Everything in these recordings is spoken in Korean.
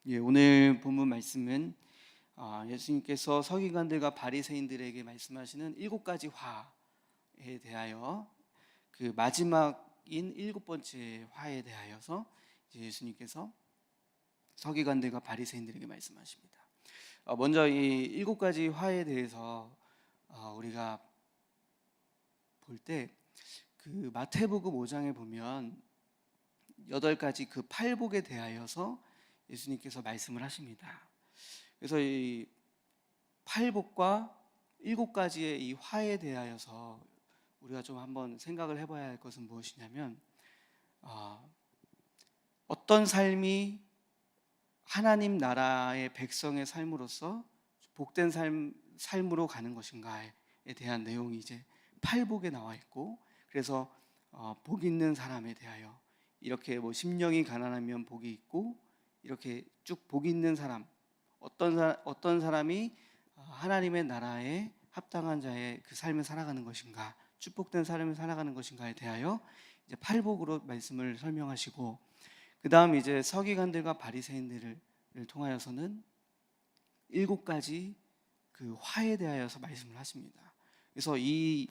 예, 오늘 본문 말씀은 예수님께서 서기관들과 바리새인들에게 말씀하시는 7가지 화에 대하여 그 마지막인 7번째 화에 대하여서 이제 예수님께서 서기관들과 바리새인들에게 말씀하십니다. 먼저 이 7가지 화에 대해서 우리가 볼 때 그 마태복음 5장에 보면 8가지 그 팔복에 대하여서 예수님께서 말씀을 하십니다. 그래서 이 팔복과 7가지의 이 화에 대하여서 우리가 좀 한번 생각을 해봐야 할 것은 무엇이냐면 어떤 삶이 하나님 나라의 백성의 삶으로서 복된 삶으로 가는 것인가에 대한 내용이 이제 팔복에 나와 있고, 그래서 복 있는 사람에 대하여 이렇게 뭐 심령이 가난하면 복이 있고, 이렇게 쭉 복 있는 사람, 어떤 사람이 하나님의 나라에 합당한 자의 그 삶을 살아가는 것인가, 축복된 삶을 살아가는 것인가에 대하여 이제 팔복으로 말씀을 설명하시고, 그 다음 이제 서기관들과 바리새인들을 통하여서는 7가지 그 화에 대하여서 말씀을 하십니다. 그래서 이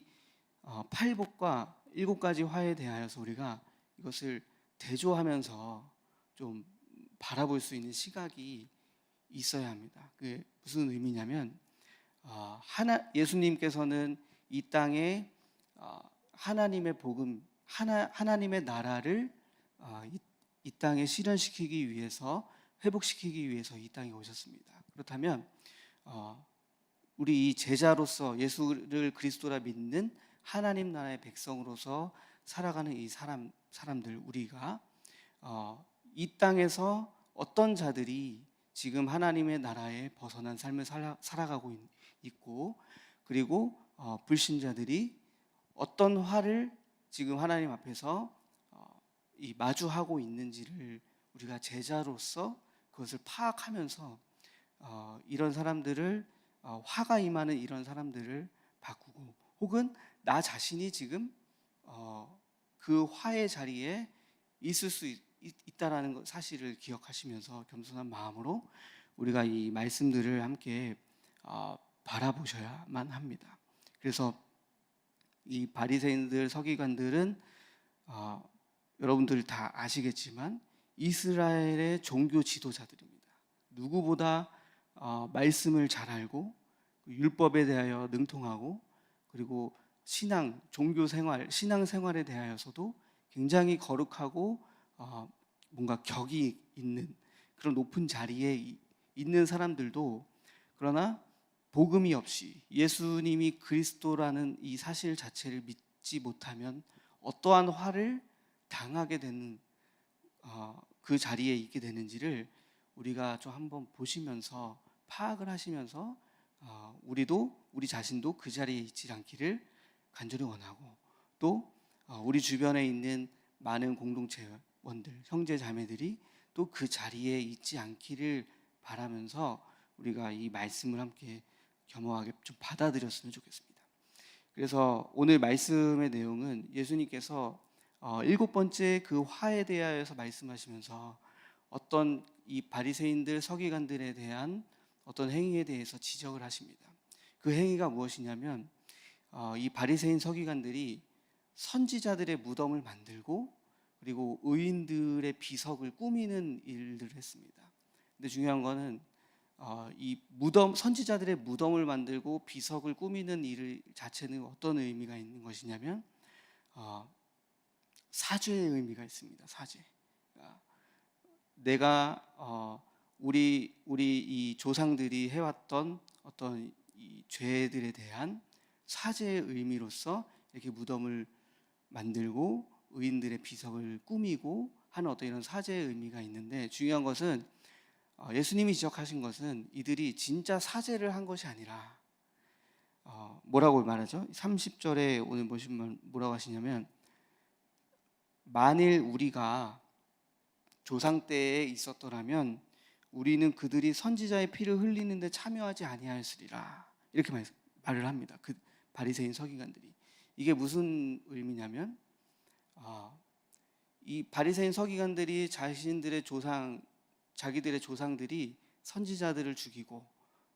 팔복과 7가지 화에 대하여서 우리가 이것을 대조하면서 좀 바라볼 수 있는 시각이 있어야 합니다. 그게 무슨 의미냐면 예수님께서는 이 땅에 하나님의 복음, 하나님의 나라를 이 땅에 실현시키기 위해서, 회복시키기 위해서 이 땅에 오셨습니다. 그렇다면 우리 이 제자로서 예수를 그리스도라 믿는 하나님 나라의 백성으로서 살아가는 이 사람들, 우리가 이 땅에서 어떤 자들이 지금 하나님의 나라에 벗어난 삶을 살아가고 있고, 그리고 불신자들이 어떤 화를 지금 하나님 앞에서 이 마주하고 있는지를 우리가 제자로서 그것을 파악하면서 이런 사람들을 화가 임하는 이런 사람들을 바꾸고, 혹은 나 자신이 지금 그 화의 자리에 있을 수 있다라는 사실을 기억하시면서 겸손한 마음으로 우리가 이 말씀들을 함께 바라보셔야만 합니다. 그래서 이 바리새인들, 서기관들은 여러분들 다 아시겠지만 이스라엘의 종교 지도자들입니다. 누구보다 말씀을 잘 알고 율법에 대하여 능통하고, 그리고 신앙 생활에 대하여서도 굉장히 거룩하고 뭔가 격이 있는 그런 높은 자리에 있는 사람들도, 그러나 복음이 없이 예수님이 그리스도라는 이 사실 자체를 믿지 못하면 어떠한 화를 당하게 되는 그 자리에 있게 되는지를 우리가 좀 한번 보시면서 파악을 하시면서 우리 자신도 그 자리에 있지 않기를 간절히 원하고, 또 우리 주변에 있는 많은 공동체원들, 형제 자매들이 또 그 자리에 있지 않기를 바라면서 우리가 이 말씀을 함께 겸허하게 좀 받아들였으면 좋겠습니다. 그래서 오늘 말씀의 내용은 예수님께서 7번째 그 화에 대하여서 말씀하시면서 어떤 이 바리새인들, 서기관들에 대한 어떤 행위에 대해서 지적을 하십니다. 그 행위가 무엇이냐면 이 바리새인 서기관들이 선지자들의 무덤을 만들고, 그리고 의인들의 비석을 꾸미는 일들을 했습니다. 근데 중요한 거는 이 선지자들의 무덤을 만들고 비석을 꾸미는 일 자체는 어떤 의미가 있는 것이냐면 사죄의 의미가 있습니다. 사죄. 내가 우리 이 조상들이 해왔던 어떤 이 죄들에 대한 사죄의 의미로서 이렇게 무덤을 만들고 의인들의 비석을 꾸미고 하는 어떤 이런 사죄의 의미가 있는데, 중요한 것은 예수님이 지적하신 것은 이들이 진짜 사죄를 한 것이 아니라 뭐라고 말하죠? 30절에 오늘 보시면 뭐라고 하시냐면, 만일 우리가 조상 때에 있었더라면 우리는 그들이 선지자의 피를 흘리는데 참여하지 아니하였으리라, 이렇게 말을 합니다. 그 바리새인 서기관들이. 이게 무슨 의미냐면 이 바리새인 서기관들이 자신들의 조상 자기들의 조상들이 선지자들을 죽이고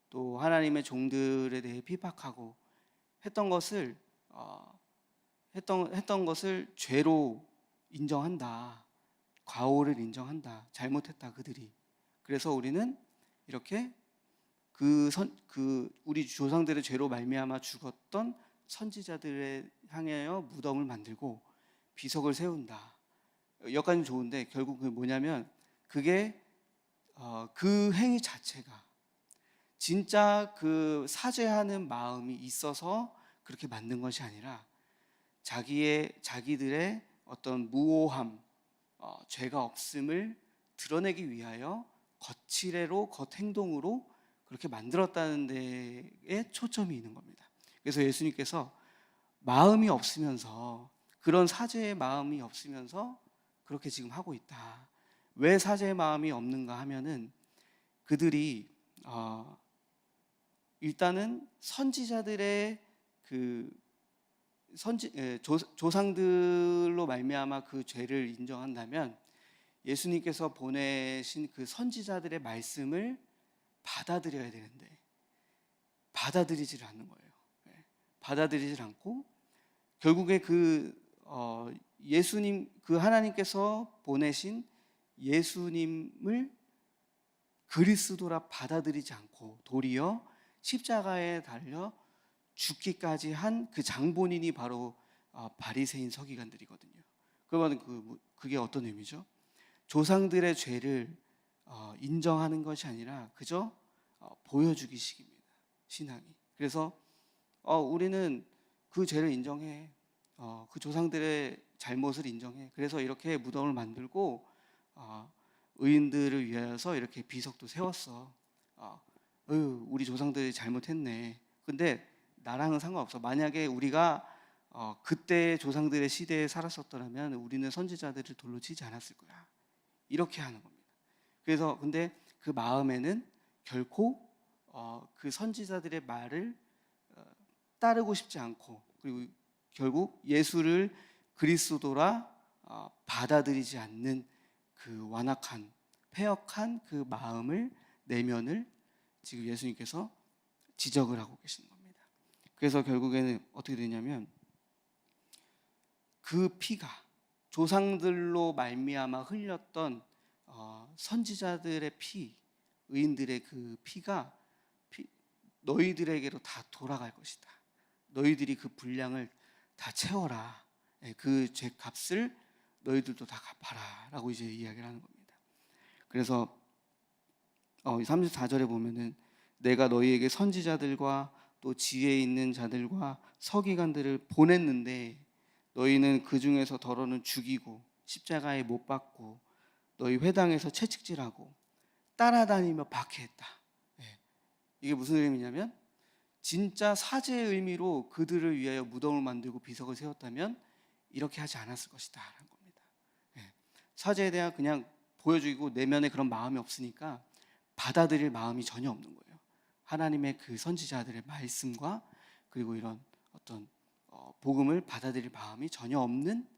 또 하나님의 종들에 대해 비박하고 했던 것을 했던 것을 죄로 인정한다. 과오를 인정한다. 잘못했다 그들이. 그래서 우리는 이렇게 우리 조상들의 죄로 말미암아 죽었던 선지자들에 향하여 무덤을 만들고 비석을 세운다. 여기까지는 좋은데 결국 그게 뭐냐면 그게 그 행위 자체가 진짜 그 사죄하는 마음이 있어서 그렇게 만든 것이 아니라 자기들의 어떤 무오함, 죄가 없음을 드러내기 위하여 겉이래로 겉행동으로 그렇게 만들었다는 데에 초점이 있는 겁니다. 그래서 예수님께서 마음이 없으면서 그런 사죄의 마음이 없으면서 그렇게 지금 하고 있다. 왜 사죄의 마음이 없는가 하면은 그들이 일단은 선지자들의 그 조상들로 말미암아 그 죄를 인정한다면 예수님께서 보내신 그 선지자들의 말씀을 받아들여야 되는데 받아들이질 않는 거예요. 받아들이질 않고 결국에 예수님 그 하나님께서 보내신 예수님을 그리스도라 받아들이지 않고 도리어 십자가에 달려 죽기까지 한 그 장본인이 바로 바리새인 서기관들이거든요. 그러면 그게 어떤 의미죠? 조상들의 죄를 인정하는 것이 아니라 그저 보여주기식입니다. 신앙이. 그래서 우리는 그 죄를 인정해. 그 조상들의 잘못을 인정해. 그래서 이렇게 무덤을 만들고 의인들을 위하여서 이렇게 비석도 세웠어. 우리 조상들이 잘못했네. 근데 나랑은 상관없어. 만약에 우리가 그때 조상들의 시대에 살았었더라면 우리는 선지자들을 돌로 치지 않았을 거야. 이렇게 하는 겁니다. 그래서 근데 그 마음에는 결코 그 선지자들의 말을 따르고 싶지 않고 그리고 결국 예수를 그리스도라 받아들이지 않는 그 완악한 패역한 그 마음을 내면을 지금 예수님께서 지적을 하고 계시는 겁니다. 그래서 결국에는 어떻게 되냐면 그 피가 조상들로 말미암아 흘렸던 선지자들의 피, 의인들의 그 피가 너희들에게로 다 돌아갈 것이다. 너희들이 그 분량을 다 채워라. 그 죄값을 너희들도 다 갚아라 라고 이제 이야기를 하는 겁니다. 그래서 34절에 보면은 내가 너희에게 선지자들과 또 지혜 있는 자들과 서기관들을 보냈는데 너희는 그 중에서 더러는 죽이고 십자가에 못 박고 너희 회당에서 채찍질하고 따라다니며 박해했다. 이게 무슨 의미냐면 진짜 사죄의 의미로 그들을 위하여 무덤을 만들고 비석을 세웠다면 이렇게 하지 않았을 것이다 라는 겁니다. 사죄에 대한 그냥 보여주고 내면에 그런 마음이 없으니까 받아들일 마음이 전혀 없는 거예요. 하나님의 그 선지자들의 말씀과 그리고 이런 어떤 복음을 받아들일 마음이 전혀 없는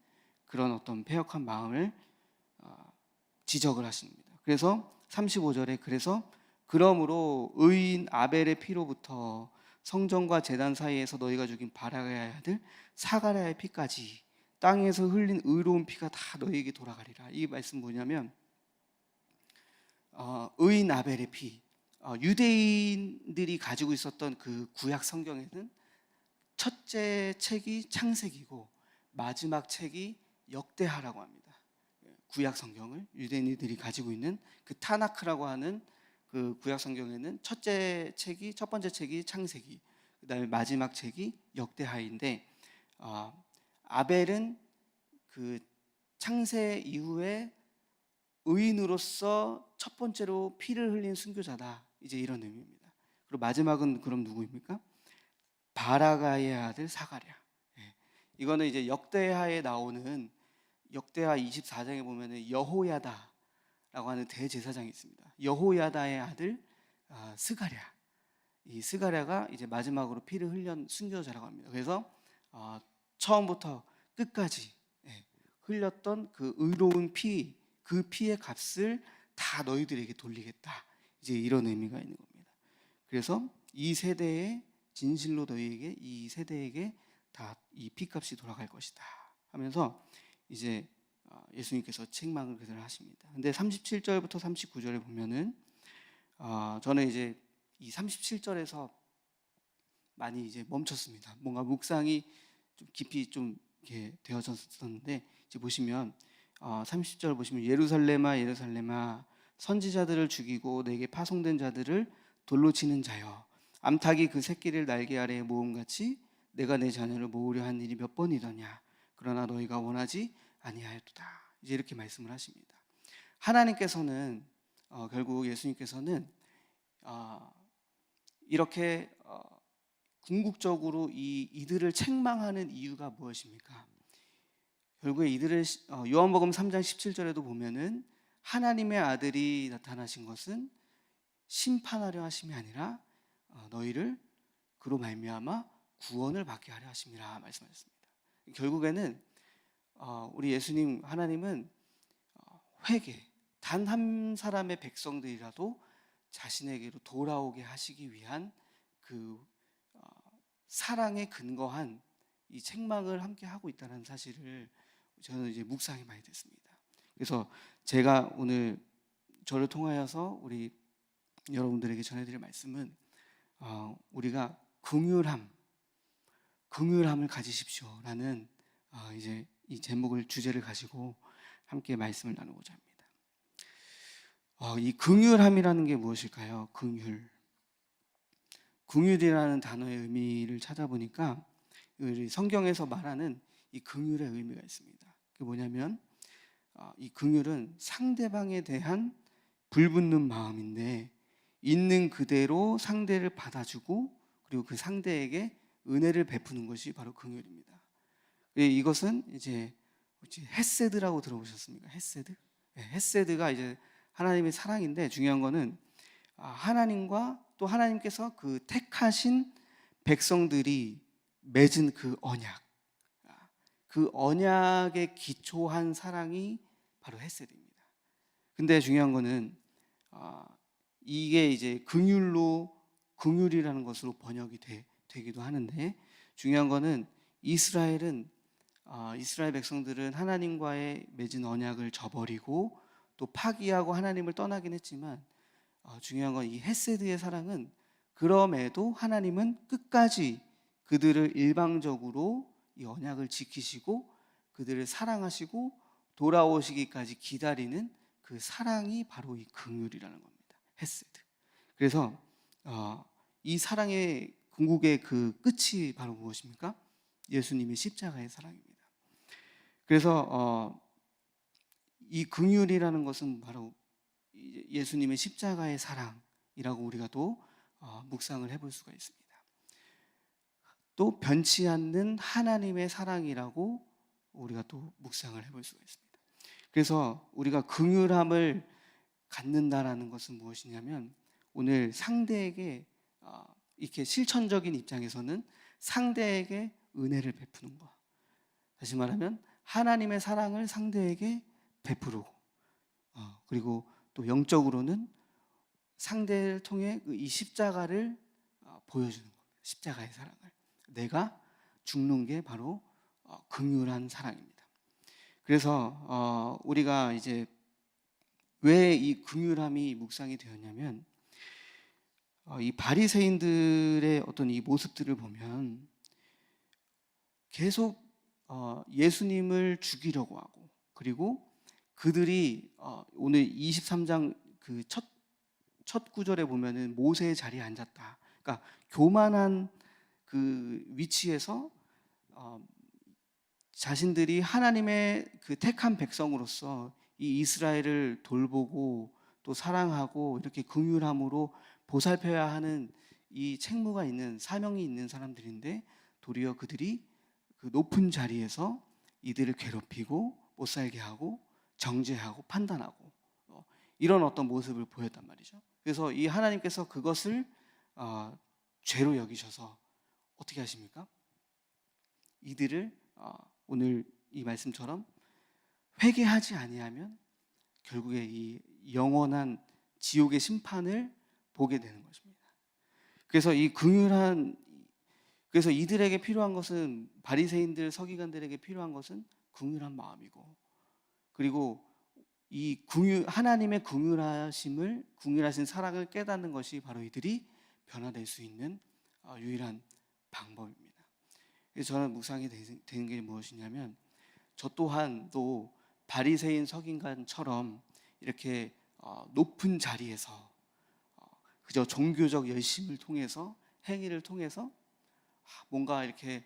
그런 어떤 패역한 마음을 지적을 하십니다. 그래서 35절에 그러므로 의인 아벨의 피로부터 성전과 제단 사이에서 너희가 죽인 바라가야의 아들 사가랴의 피까지 땅에서 흘린 의로운 피가 다 너희에게 돌아가리라. 이 말씀 뭐냐면 의인 아벨의 피, 유대인들이 가지고 있었던 그 구약 성경에는 첫째 책이 창세기고 마지막 책이 역대하라고 합니다. 구약 성경을 유대인들이 가지고 있는 그 타나크라고 하는 그 구약 성경에는 첫 번째 책이 창세기, 그다음에 마지막 책이 역대하인데 아벨은 그 창세 이후에 의인으로서 첫 번째로 피를 흘린 순교자다. 이제 이런 의미입니다. 그리고 마지막은 그럼 누구입니까? 바라가의 아들 사가랴. 이거는 이제 역대하에 나오는 역대하 24장에 보면은 여호야다라고 하는 대제사장이 있습니다. 여호야다의 아들 스가랴. 이 스가랴가 이제 마지막으로 피를 흘린 순교자라고 합니다. 그래서 처음부터 끝까지 흘렸던 그 의로운 피, 그 피의 값을 다 너희들에게 돌리겠다. 이제 이런 의미가 있는 겁니다. 그래서 이 세대에 진실로 너희에게 이 세대에게 다 이 피값이 돌아갈 것이다 하면서 이제 예수님께서 책망을 그대로 하십니다. 근데 37절부터 39절에 보면은 저는 이제 이 37절에서 많이 이제 멈췄습니다. 뭔가 묵상이 좀 깊이 좀 이렇게 되어졌었는데 이제 보시면 30절 보시면 예루살렘아 예루살렘아 선지자들을 죽이고 내게 파송된 자들을 돌로 치는 자여 암탉이 그 새끼를 날개 아래에 모음같이 내가 내 자녀를 모으려 한 일이 몇 번이더냐 그러나 너희가 원하지 아니하였도다. 이제 이렇게 말씀을 하십니다. 하나님께서는 결국 예수님께서는 이렇게 궁극적으로 이들을 책망하는 이유가 무엇입니까? 결국에 이들을 요한복음 3장 17절에도 보면은 하나님의 아들이 나타나신 것은 심판하려 하심이 아니라 너희를 그로 말미암아 구원을 받게 하려 하심이라 말씀하셨습니다. 결국에는 우리 예수님 하나님은 회개 단 한 사람의 백성들이라도 자신에게로 돌아오게 하시기 위한 그 사랑에 근거한 이 책망을 함께 하고 있다는 사실을 저는 이제 묵상이 많이 됐습니다. 그래서 제가 오늘 저를 통하여서 우리 여러분들에게 전해드릴 말씀은 우리가 긍휼함을 가지십시오라는 이제 이 제목을 주제를 가지고 함께 말씀을 나누고자 합니다. 이 긍휼함이라는 게 무엇일까요? 긍휼이라는 단어의 의미를 찾아보니까 우리 성경에서 말하는 이 긍휼의 의미가 있습니다. 그게 뭐냐면 이 긍휼은 상대방에 대한 불붙는 마음인데 있는 그대로 상대를 받아주고 그리고 그 상대에게 은혜를 베푸는 것이 바로 긍휼입니다. 이것은 이제 헤세드라고 들어보셨습니까? 헤세드? 네, 헤세드가 이제 하나님의 사랑인데 중요한 거는 하나님과 또 하나님께서 그 택하신 백성들이 맺은 그 언약, 그 언약에 기초한 사랑이 바로 헤세드입니다. 근데 중요한 거는 이게 이제 긍휼이라는 것으로 번역이 되기도 하는데 중요한 거는 이스라엘 백성들은 하나님과의 맺은 언약을 저버리고 또 파기하고 하나님을 떠나긴 했지만 중요한 건 이 헤세드의 사랑은 그럼에도 하나님은 끝까지 그들을 일방적으로 이 언약을 지키시고 그들을 사랑하시고 돌아오시기까지 기다리는 그 사랑이 바로 이 긍휼이라는 겁니다. 헤세드. 그래서 이 사랑의 궁극의 그 끝이 바로 무엇입니까? 예수님의 십자가의 사랑입니다. 그래서 이 긍휼이라는 것은 바로 예수님의 십자가의 사랑이라고 우리가 또 묵상을 해볼 수가 있습니다. 또 변치 않는 하나님의 사랑이라고 우리가 또 묵상을 해볼 수가 있습니다. 그래서 우리가 긍휼함을 갖는다라는 것은 무엇이냐면 오늘 상대에게 이렇게 실천적인 입장에서는 상대에게 은혜를 베푸는 것. 다시 말하면 하나님의 사랑을 상대에게 베푸고 그리고 또 영적으로는 상대를 통해 이 십자가를 보여주는 겁니다. 십자가의 사랑을. 내가 죽는 게 바로 긍휼한 사랑입니다. 그래서 우리가 이제 왜 이 긍휼함이 묵상이 되었냐면 이 바리새인들의 어떤 이 모습들을 보면 계속 예수님을 죽이려고 하고 그리고 그들이 오늘 23장 그 첫 구절에 보면은 모세의 자리에 앉았다. 그러니까 교만한 그 위치에서 자신들이 하나님의 그 택한 백성으로서 이 이스라엘을 돌보고 또 사랑하고 이렇게 긍휼함으로 보살펴야 하는 이 책무가 있는 사명이 있는 사람들인데 도리어 그들이 그 높은 자리에서 이들을 괴롭히고 못 살게 하고 정죄하고 판단하고 이런 어떤 모습을 보였단 말이죠. 그래서 이 하나님께서 그것을 죄로 여기셔서 어떻게 하십니까? 이들을 오늘 이 말씀처럼 회개하지 아니하면 결국에 이 영원한 지옥의 심판을 보게 되는 것입니다. 그래서 이들에게 필요한 것은, 바리새인들 서기관들에게 필요한 것은 긍휼한 마음이고, 그리고 하나님의 긍휼하신 사랑을 깨닫는 것이 바로 이들이 변화될 수 있는 유일한 방법입니다. 그래서 저는 묵상이 되는 게 무엇이냐면, 저 또한 또 바리새인 서기관처럼 이렇게 높은 자리에서 그저 종교적 열심을 통해서, 행위를 통해서 뭔가 이렇게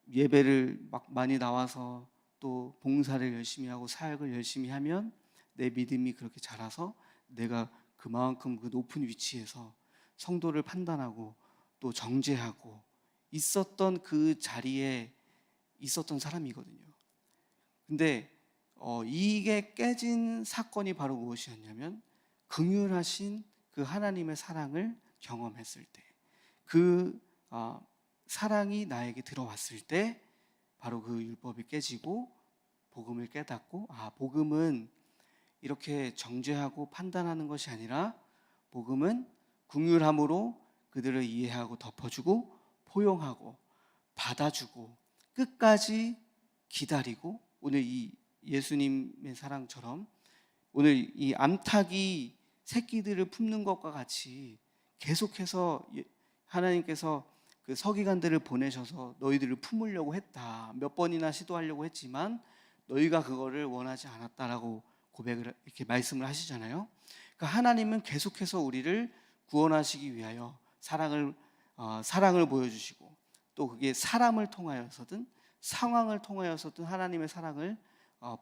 예배를 막 많이 나와서 또 봉사를 열심히 하고 사역을 열심히 하면 내 믿음이 그렇게 자라서 내가 그만큼 그 높은 위치에서 성도를 판단하고 또 정죄하고 있었던 그 자리에 있었던 사람이거든요. 근데 이게 깨진 사건이 바로 무엇이었냐면, 긍휼하신 그 하나님의 사랑을 경험했을 때, 그 사랑이 나에게 들어왔을 때 바로 그 율법이 깨지고 복음을 깨닫고, 복음은 이렇게 정죄하고 판단하는 것이 아니라 복음은 긍휼함으로 그들을 이해하고 덮어주고 포용하고 받아주고 끝까지 기다리고, 오늘 이 예수님의 사랑처럼 오늘 이 암탉이 새끼들을 품는 것과 같이 계속해서 하나님께서 그 서기관들을 보내셔서 너희들을 품으려고 했다, 몇 번이나 시도하려고 했지만 너희가 그거를 원하지 않았다라고 고백을, 이렇게 말씀을 하시잖아요. 그러니까 하나님은 계속해서 우리를 구원하시기 위하여 사랑을 보여주시고, 또 그게 사람을 통하여서든 상황을 통하여서든 하나님의 사랑을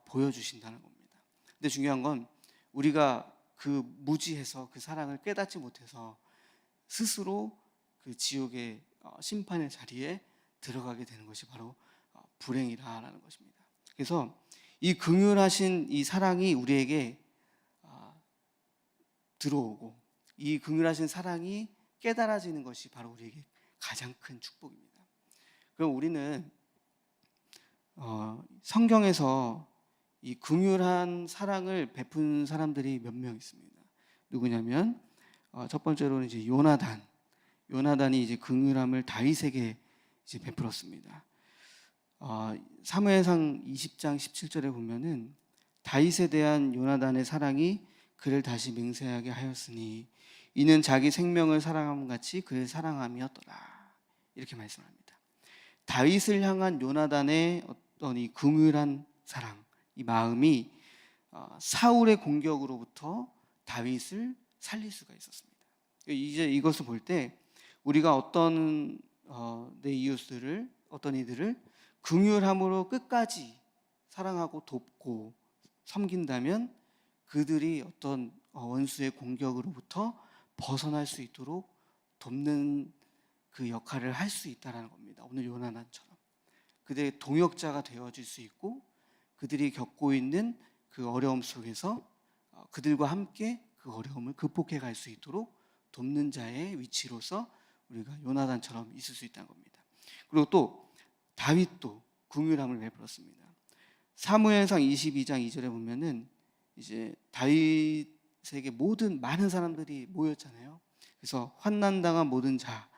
보여주신다는 겁니다. 근데 중요한 건 우리가 그 무지해서 그 사랑을 깨닫지 못해서 스스로 그 지옥의 심판의 자리에 들어가게 되는 것이 바로 불행이라는 것입니다. 그래서 이 긍휼하신 이 사랑이 우리에게 들어오고, 이 긍휼하신 사랑이 깨달아지는 것이 바로 우리에게 가장 큰 축복입니다. 그럼 우리는 성경에서 이 긍휼한 사랑을 베푼 사람들이 몇 명 있습니다. 누구냐면 첫 번째로는 이제 요나단이 이제 긍휼함을 다윗에게 이제 베풀었습니다. 사무엘상 20장 17절에 보면은 다윗에 대한 요나단의 사랑이 그를 다시 맹세하게 하였으니 이는 자기 생명을 사랑함 같이 그를 사랑함이었더라, 이렇게 말씀합니다. 다윗을 향한 요나단의 어떤 이 긍휼한 사랑, 이 마음이 사울의 공격으로부터 다윗을 살릴 수가 있었습니다. 이제 이것을 볼 때 우리가 내 이웃들을, 어떤 이들을 긍휼함으로 끝까지 사랑하고 돕고 섬긴다면 그들이 어떤 원수의 공격으로부터 벗어날 수 있도록 돕는 그 역할을 할 수 있다는 겁니다. 오늘 요나단처럼 그들의 동역자가 되어질 수 있고, 그들이 겪고 있는 그 어려움 속에서 그들과 함께 그 어려움을 극복해 갈 수 있도록 돕는 자의 위치로서 우리가 요나단처럼 있을 수 있다는 겁니다. 그리고 또 다윗도 긍휼함을 베풀었습니다. 사무엘상 22장 2절에 보면은 이제 다윗에게 많은 사람들이 모였잖아요. 그래서 환난당한 모든 자,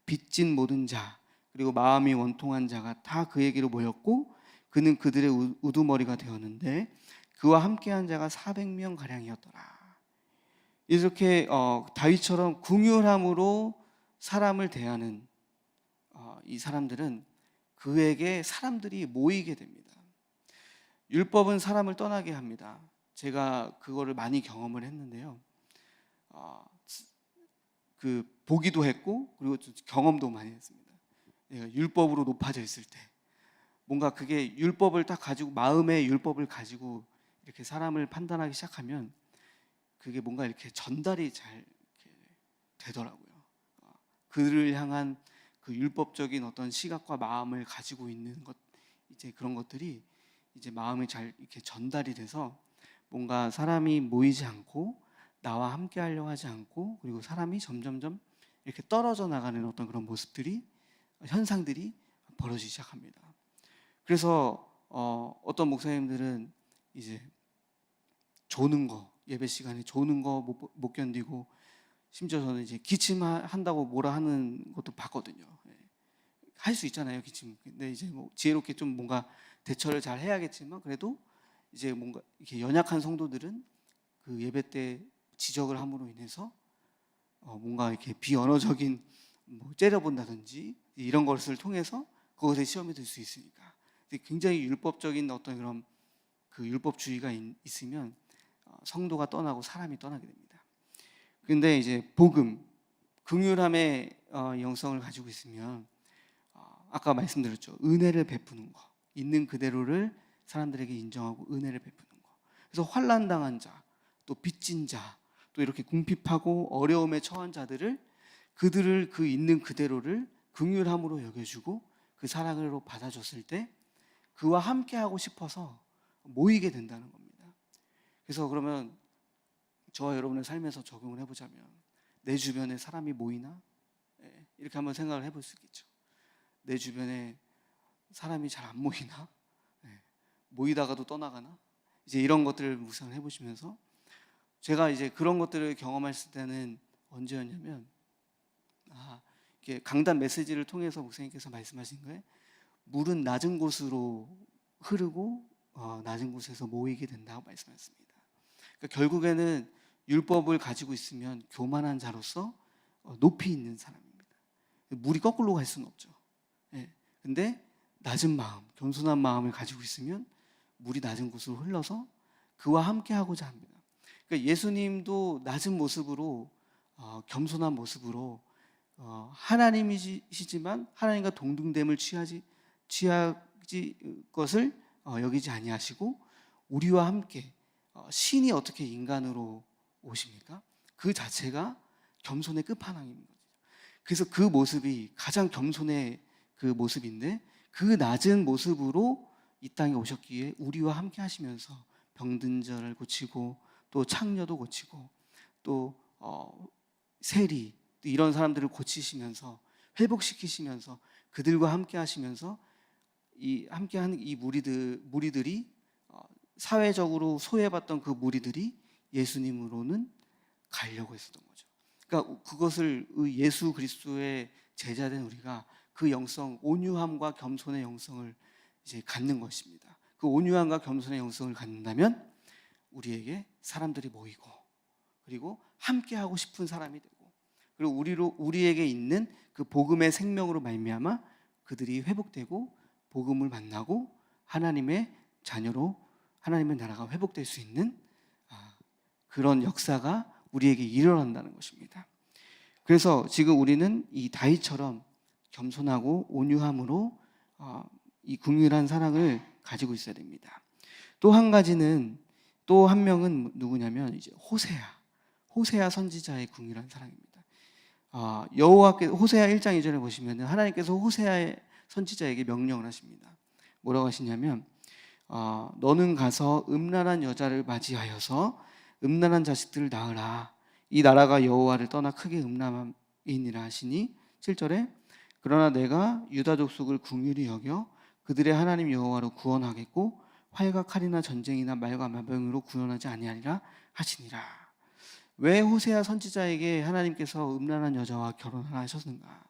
빚진 모든 자, 그리고 마음이 원통한 자가 다 그에게로 모였고, 그는 그들의 우두머리가 되었는데 그와 함께한 자가 400명 가량이었더라. 이렇게 다윗처럼 긍휼함으로 사람을 대하는 이 사람들은, 그에게 사람들이 모이게 됩니다. 율법은 사람을 떠나게 합니다. 제가 그거를 많이 경험을 했는데요. 그 보기도 했고, 그리고 경험도 많이 했습니다. 율법으로 높아져 있을 때 뭔가 그게 율법을 딱 가지고, 마음의 율법을 가지고 이렇게 사람을 판단하기 시작하면 그게 뭔가 이렇게 전달이 잘 이렇게 되더라고요. 그들을 향한 그 율법적인 어떤 시각과 마음을 가지고 있는 것, 이제 그런 것들이 이제 마음이 잘 이렇게 전달이 돼서 뭔가 사람이 모이지 않고 나와 함께 하려고 하지 않고, 그리고 사람이 점점점 이렇게 떨어져 나가는 어떤 그런 모습들이, 현상들이 벌어지기 시작합니다. 그래서 어떤 목사님들은 이제 조는 거, 예배 시간에 조는 거 못 견디고 심지어 저는 이제 기침한다고 뭐라 하는 것도 봤거든요. 할 수 있잖아요, 기침. 근데 이제 뭐 지혜롭게 좀 뭔가 대처를 잘 해야겠지만 그래도 이제 뭔가 이렇게 연약한 성도들은 그 예배 때 지적을 함으로 인해서 뭔가 이렇게 비언어적인 뭐 째려본다든지 이런 것을 통해서 그것에 시험에 들 수 있으니까 굉장히 율법적인 어떤 그런 그 율법주의가 있으면 성도가 떠나고 사람이 떠나게 됩니다. 근데 이제 복음, 긍휼함의 영성을 가지고 있으면 아까 말씀드렸죠. 은혜를 베푸는 거, 있는 그대로를 사람들에게 인정하고 은혜를 베푸는 거. 그래서 환난 당한 자, 또 빚진 자, 또 이렇게 궁핍하고 어려움에 처한 자들을 그들을 그 있는 그대로를 긍휼함으로 여겨주고 그 사랑으로 받아줬을 때 그와 함께하고 싶어서 모이게 된다는 겁니다. 그래서 그러면 저와 여러분의 삶에서 적용을 해보자면 내 주변에 사람이 모이나? 이렇게 한번 생각을 해볼 수 있겠죠. 내 주변에 사람이 잘 안 모이나? 모이다가도 떠나가나? 이제 이런 것들을 묵상을 해보시면서 제가 이제 그런 것들을 경험했을 때는 언제였냐면 이렇게 강단 메시지를 통해서 목사님께서 말씀하신 거에 물은 낮은 곳으로 흐르고 낮은 곳에서 모이게 된다고 말씀하셨습니다. 그러니까 결국에는 율법을 가지고 있으면 교만한 자로서 높이 있는 사람입니다. 물이 거꾸로 갈 수는 없죠. 근데 낮은 마음, 겸손한 마음을 가지고 있으면 물이 낮은 곳으로 흘러서 그와 함께 하고자 합니다. 그러니까 예수님도 낮은 모습으로 겸손한 모습으로 하나님이시지만 하나님과 동등됨을 취하지 것을 여기지 아니하시고 우리와 함께 신이 어떻게 인간으로 오십니까? 그 자체가 겸손의 끝판왕인 거죠. 그래서 그 모습이 가장 겸손의 그 모습인데 그 낮은 모습으로 이 땅에 오셨기에 우리와 함께 하시면서 병든 자를 고치고 또 창녀도 고치고 또 세리 또 이런 사람들을 고치시면서 회복시키시면서 그들과 함께 하시면서 이 함께하는 이 무리들이 사회적으로 소외받던 그 무리들이 예수님으로는 가려고 했었던 거죠. 그러니까 그것을 예수 그리스도의 제자된 우리가 그 영성, 온유함과 겸손의 영성을 이제 갖는 것입니다. 그 온유함과 겸손의 영성을 갖는다면 우리에게 사람들이 모이고 그리고 함께 하고 싶은 사람이 되고 그리고 우리에게 있는 그 복음의 생명으로 말미암아 그들이 회복되고 복음을 만나고 하나님의 자녀로 하나님의 나라가 회복될 수 있는 그런 역사가 우리에게 일어난다는 것입니다. 그래서 지금 우리는 이 다윗처럼 겸손하고 온유함으로 이 긍휼한 사랑을 가지고 있어야 됩니다. 또 한 가지는 또 한 명은 누구냐면 이제 호세아 선지자의 긍휼한 사랑입니다. 여호와께서 호세아 1장 2절에 보시면 하나님께서 호세아 선지자에게 명령을 하십니다. 뭐라고 하시냐면 너는 가서 음란한 여자를 맞이하여서 음란한 자식들을 낳으라. 이 나라가 여호와를 떠나 크게 음란함이니라 하시니 7절에 그러나 내가 유다 족속을 긍휼히 여겨 그들의 하나님 여호와로 구원하겠고 활과 칼이나 전쟁이나 말과 마병으로 구원하지 아니하리라 하시니라. 왜 호세아 선지자에게 하나님께서 음란한 여자와 결혼하라 하셨는가?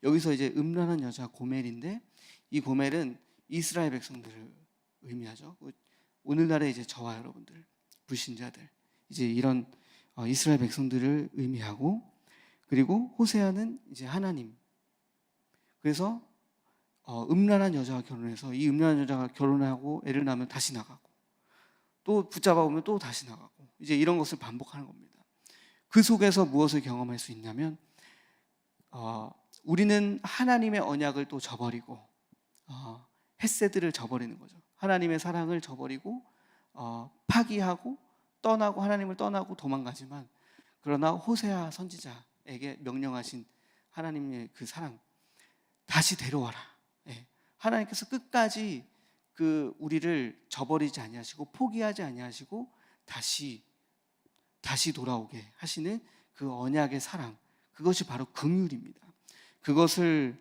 여기서 이제 음란한 여자 고멜인데 이 고멜은 이스라엘 백성들을 의미하죠. 오늘날의 이제 저와 여러분들 불신자들 이제 이런 이스라엘 백성들을 의미하고 그리고 호세아는 이제 하나님. 그래서 음란한 여자와 결혼해서 이 음란한 여자가 결혼하고 애를 낳으면 다시 나가고 또 붙잡아 보면 또 다시 나가고 이제 이런 것을 반복하는 겁니다. 그 속에서 무엇을 경험할 수 있냐면 우리는 하나님의 언약을 또 저버리고 헤세드를 저버리는 거죠. 하나님의 사랑을 저버리고 파기하고 떠나고 하나님을 떠나고 도망가지만 그러나 호세아 선지자에게 명령하신 하나님의 그 사랑 다시 데려와라. 하나님께서 끝까지 그 우리를 저버리지 아니하시고 포기하지 아니하시고 다시 돌아오게 하시는 그 언약의 사랑 그것이 바로 긍휼입니다. 그것을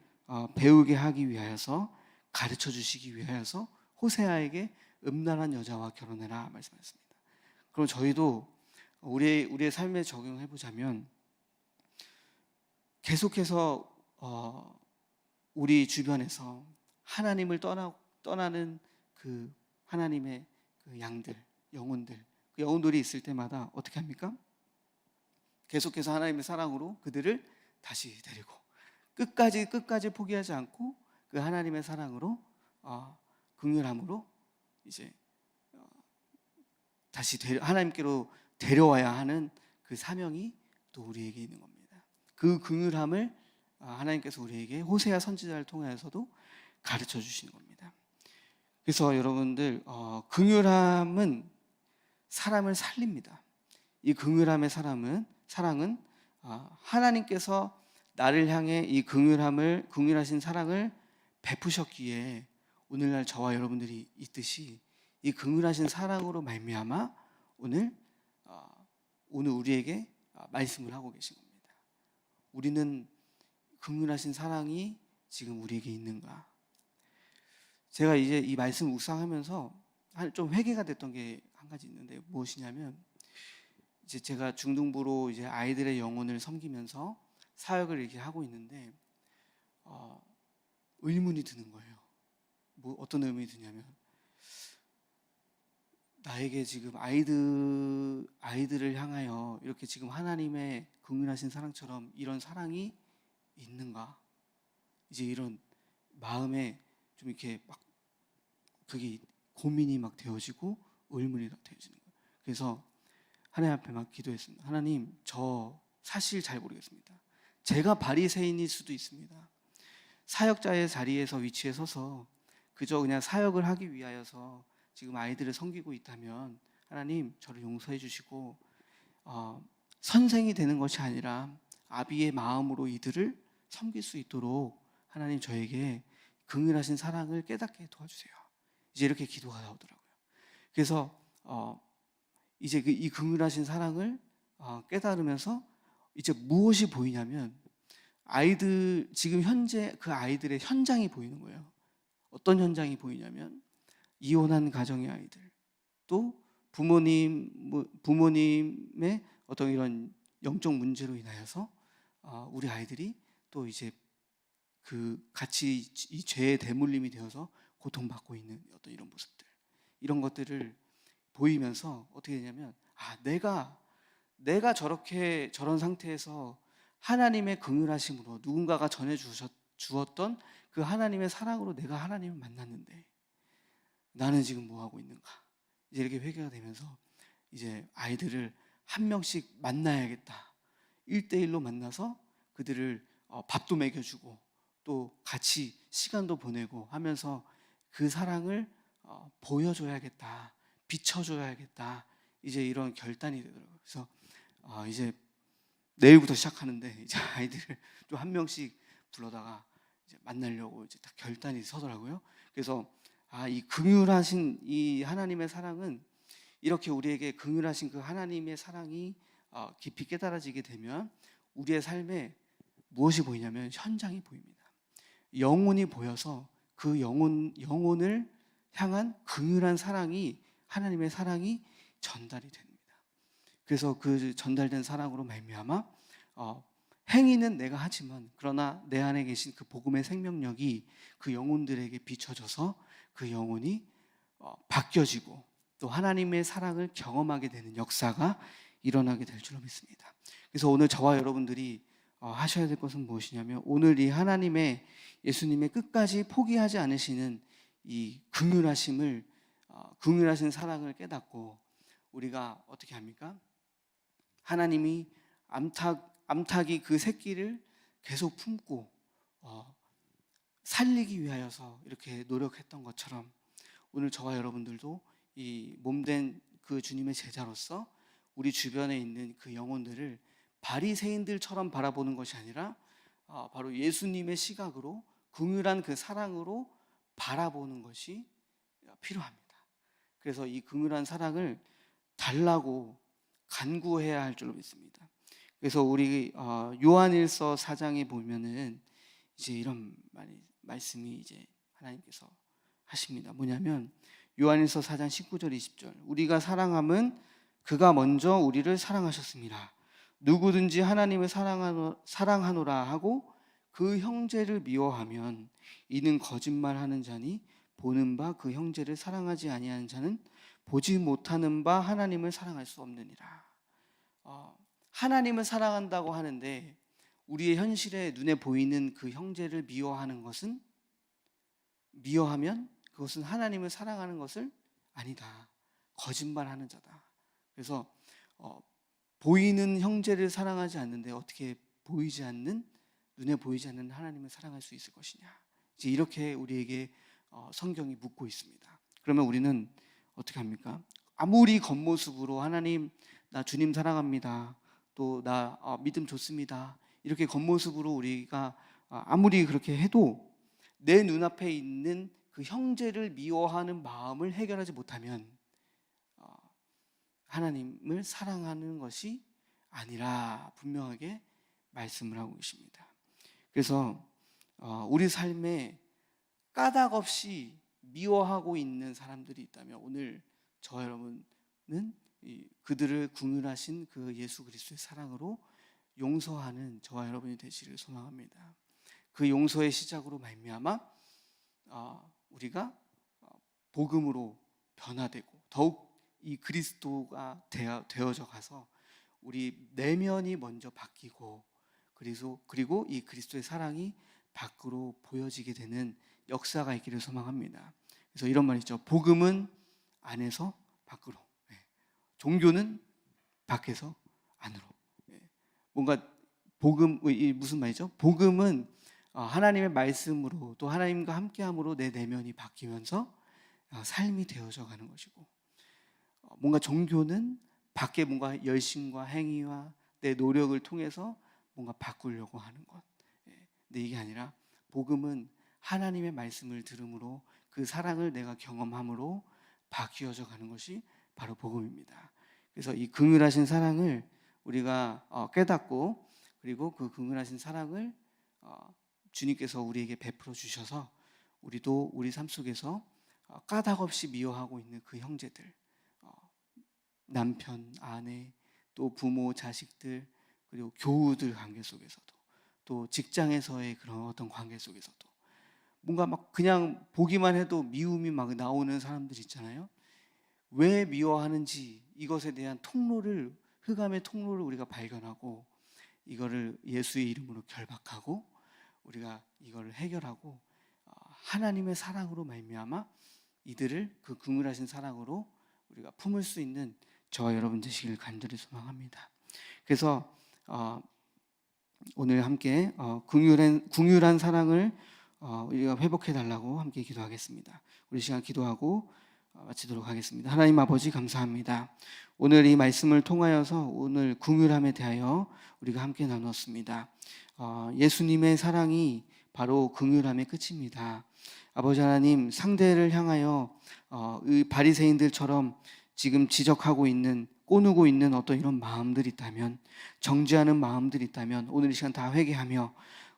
배우게 하기 위하여서 가르쳐 주시기 위하여서 호세아에게 음란한 여자와 결혼해라 말씀하셨습니다. 그럼 저희도 우리의 삶에 적용해 보자면 계속해서 우리 주변에서 하나님을 떠나는 그 하나님의 그 양들, 영혼들, 그 영혼들이 있을 때마다 어떻게 합니까? 계속해서 하나님의 사랑으로 그들을 다시 데리고 끝까지 포기하지 않고 그 하나님의 사랑으로 긍휼함으로 이제 다시 하나님께로 데려와야 하는 그 사명이 또 우리에게 있는 겁니다. 그 긍휼함을 하나님께서 우리에게 호세아 선지자를 통해서도 가르쳐 주시는 겁니다. 그래서 여러분들 긍휼함은 사람을 살립니다. 이 긍휼함의 사랑은 하나님께서 나를 향해 이 긍휼하신 사랑을 베푸셨기에 오늘날 저와 여러분들이 있듯이 이 긍휼하신 사랑으로 말미암아 오늘 우리에게 말씀을 하고 계신 겁니다. 우리는 긍휼하신 사랑이 지금 우리에게 있는가? 제가 이제 이 말씀 묵상하면서 좀 회개가 됐던 게 한 가지 있는데 무엇이냐면 이제 제가 중등부로 이제 아이들의 영혼을 섬기면서 사역을 이렇게 하고 있는데 의문이 드는 거예요. 어떤 의문이 드냐면 나에게 지금 아이들을 향하여 이렇게 지금 하나님의 긍휼하신 사랑처럼 이런 사랑이 있는가? 이제 이런 마음에 좀 이렇게 막 그게 고민이 막 되어지고 의문이 되어지는 거예요. 그래서 하나님 앞에 막 기도했습니다. 하나님, 저 사실 잘 모르겠습니다. 제가 바리새인일 수도 있습니다. 사역자의 자리에서 위치에 서서 그저 그냥 사역을 하기 위하여서 지금 아이들을 섬기고 있다면 하나님 저를 용서해 주시고 선생이 되는 것이 아니라 아비의 마음으로 이들을 섬길 수 있도록 하나님 저에게 긍휼하신 사랑을 깨닫게 도와주세요. 이제 이렇게 기도가 나오더라고요. 그래서 이제 이 긍휼하신 사랑을 깨달으면서 이제 무엇이 보이냐면 지금 현재 그 아이들의 현장이 보이는 거예요. 어떤 현장이 보이냐면 이혼한 가정의 아이들, 또 부모님의 어떤 이런 영적 문제로 인하여서 우리 아이들이 또 이제 그 같이 이 죄의 대물림이 되어서 고통받고 있는 어떤 이런 모습들, 이런 것들을 보이면서 어떻게 되냐면 내가 저런 상태에서 하나님의 긍휼하심으로 누군가가 전해 주었던 그 하나님의 사랑으로 내가 하나님을 만났는데 나는 지금 뭐 하고 있는가? 이제 이렇게 회개가 되면서 이제 아이들을 한 명씩 만나야겠다. 1대1로 만나서 그들을 밥도 먹여주고 또 같이 시간도 보내고 하면서 그 사랑을 보여줘야겠다. 비춰줘야겠다. 이제 이런 결단이 되더라고요. 그래서 이제 내일부터 시작하는데 이제 아이들을 좀 한 명씩 불러다가 이제 만나려고 이제 딱 결단이 서더라고요. 그래서 이 긍휼하신 이 하나님의 사랑은 이렇게 우리에게 긍휼하신 그 하나님의 사랑이 깊이 깨달아지게 되면 우리의 삶에 무엇이 보이냐면 현장이 보입니다. 영혼이 보여서 그 영혼을 향한 긍휼한 사랑이 하나님의 사랑이 전달이 됩니다. 그래서 그 전달된 사랑으로 말미암아 행위는 내가 하지만 그러나 내 안에 계신 그 복음의 생명력이 그 영혼들에게 비춰져서 그 영혼이 바뀌어지고 또 하나님의 사랑을 경험하게 되는 역사가 일어나게 될 줄로 믿습니다. 그래서 오늘 저와 여러분들이 하셔야 될 것은 무엇이냐면 오늘 이 하나님의 예수님의 끝까지 포기하지 않으시는 이 긍휼하신 사랑을 깨닫고 우리가 어떻게 합니까? 하나님이 암탉이 그 새끼를 계속 품고 살리기 위하여서 이렇게 노력했던 것처럼 오늘 저와 여러분들도 이 몸된 그 주님의 제자로서 우리 주변에 있는 그 영혼들을 바리새인들처럼 바라보는 것이 아니라 바로 예수님의 시각으로 긍휼한 그 사랑으로 바라보는 것이 필요합니다. 그래서 이 긍휼한 사랑을 달라고 간구해야 할 줄로 믿습니다. 그래서 우리 요한일서 4장에 보면은 이제 이런 말씀이 이제 하나님께서 하십니다. 뭐냐면 요한일서 4장 19절 20절 우리가 사랑함은 그가 먼저 우리를 사랑하셨습니다. 누구든지 하나님을 사랑하노라 하고 그 형제를 미워하면 이는 거짓말하는 자니 보는 바 그 형제를 사랑하지 아니하는 자는 보지 못하는 바 하나님을 사랑할 수 없느니라. 하나님을 사랑한다고 하는데 우리의 현실에 눈에 보이는 그 형제를 미워하면 그것은 하나님을 사랑하는 것을 아니다. 거짓말하는 자다. 그래서 보이는 형제를 사랑하지 않는데 어떻게 눈에 보이지 않는 하나님을 사랑할 수 있을 것이냐. 이제 이렇게 우리에게 성경이 묻고 있습니다. 그러면 우리는 어떻게 합니까? 아무리 겉모습으로 하나님 나 주님 사랑합니다. 또 나 믿음 좋습니다. 이렇게 겉모습으로 우리가 아무리 그렇게 해도 내 눈앞에 있는 그 형제를 미워하는 마음을 해결하지 못하면 하나님을 사랑하는 것이 아니라 분명하게 말씀을 하고 계십니다. 그래서 우리 삶에 까닭 없이 미워하고 있는 사람들이 있다면 오늘 저와 여러분은 그들을 궁휼하신 그 예수 그리스도의 사랑으로 용서하는 저와 여러분이 되시기를 소망합니다. 그 용서의 시작으로 말미암아 우리가 복음으로 변화되고 더욱 이 그리스도가 되어져 가서 우리 내면이 먼저 바뀌고 그리고 이 그리스도의 사랑이 밖으로 보여지게 되는 역사가 있기를 소망합니다. 그래서 이런 말 있죠. 복음은 안에서 밖으로, 종교는 밖에서 안으로. 뭔가 무슨 말이죠? 복음은 하나님의 말씀으로 또 하나님과 함께함으로 내 내면이 바뀌면서 삶이 되어져 가는 것이고, 뭔가 종교는 밖에 뭔가 열심과 행위와 내 노력을 통해서 뭔가 바꾸려고 하는 것. 근데 이게 아니라 복음은 하나님의 말씀을 들음으로 그 사랑을 내가 경험함으로 바뀌어져 가는 것이 바로 복음입니다. 그래서 이 긍휼하신 사랑을 우리가 깨닫고 그리고 그 긍휼하신 사랑을 주님께서 우리에게 베풀어 주셔서 우리도 우리 삶 속에서 까닭 없이 미워하고 있는 그 형제들, 남편, 아내, 또 부모, 자식들, 그리고 교우들 관계 속에서도, 또 직장에서의 그런 어떤 관계 속에서도 뭔가 막 그냥 보기만 해도 미움이 막 나오는 사람들 있잖아요. 왜 미워하는지 이것에 대한 흑암의 통로를 우리가 발견하고 이거를 예수의 이름으로 결박하고 우리가 이걸 해결하고 하나님의 사랑으로 말미암아 이들을 그 긍휼하신 사랑으로 우리가 품을 수 있는 저와 여러분 되시길 간절히 소망합니다. 그래서 오늘 함께 긍휼한 사랑을 우리가 회복해 달라고 함께 기도하겠습니다. 우리 시간 기도하고 마치도록 하겠습니다. 하나님 아버지 감사합니다. 오늘 이 말씀을 통하여서 오늘 긍휼함에 대하여 우리가 함께 나눴습니다. 예수님의 사랑이 바로 긍휼함의 끝입니다. 아버지 하나님, 상대를 향하여 이 바리새인들처럼 지금 지적하고 있는, 꼬누고 있는 어떤 이런 마음들이 있다면, 정죄하는 마음들이 있다면 오늘 이 시간 다 회개하며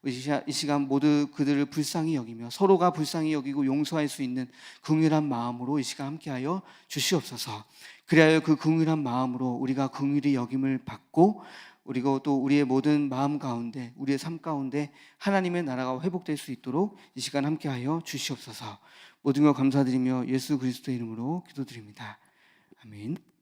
이 시간 모두 그들을 불쌍히 여기며 서로가 불쌍히 여기고 용서할 수 있는 긍휼한 마음으로 이 시간 함께하여 주시옵소서. 그리하여 그 긍휼한 마음으로 우리가 긍휼히 여김을 받고 그리고 또 우리의 모든 마음 가운데 우리의 삶 가운데 하나님의 나라가 회복될 수 있도록 이 시간 함께하여 주시옵소서. 모든 것 감사드리며 예수 그리스도의 이름으로 기도드립니다. 아멘.